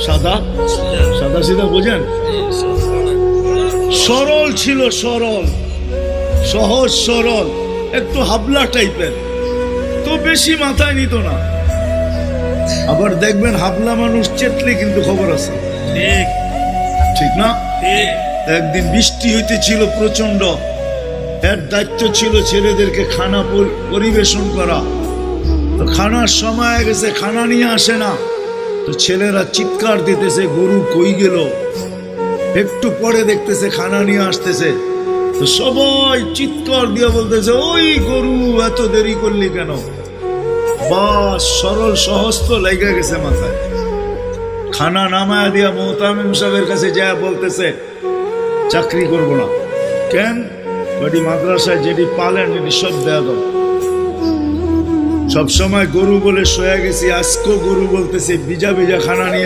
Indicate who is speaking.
Speaker 1: সাদা সাদা সিধা বোঝেন, সরল ছিল, সরল সহজ সরল, একটু হাবলা টাইপের, তো বেশি মাথায় নিত না। আবার দেখবেন হাবলা মানুষ চেতলে কিন্তু খবর আছে,
Speaker 2: ঠিক
Speaker 1: ঠিক না?
Speaker 2: ঠিক।
Speaker 1: একদিন বৃষ্টি হইতেছিল প্রচন্ড, এর দায়িত্ব ছিল ছেলেদেরকে খানা পরিবেশন করা। তো খানার সময় গেছে, খানা নিয়ে আসে না, তো ছেলেরা চিৎকার দিতেছে গরু কই গেল। একটু পরে দেখতেছে খানা নিয়ে আসতেছে, তো সবাই চিৎকার দিয়ে বলতেছে ওই গরু এত দেরি করলি কেন? বাস সরল সহজ তো লেগে গেছে মাথায়। খানা নামায়া দিয়া মোহতামিম সাহেবের কাছে যায় বলতেছে চাকরি করব না। কেন? বাড়ি মাদ্রাসায় যেটি পালেন এটি সব দেয়া দাও। সবসময় গরু বলে শোয়া গেছি, আজকেও গরু বলতেছে ভিজা ভিজা খানা নিয়ে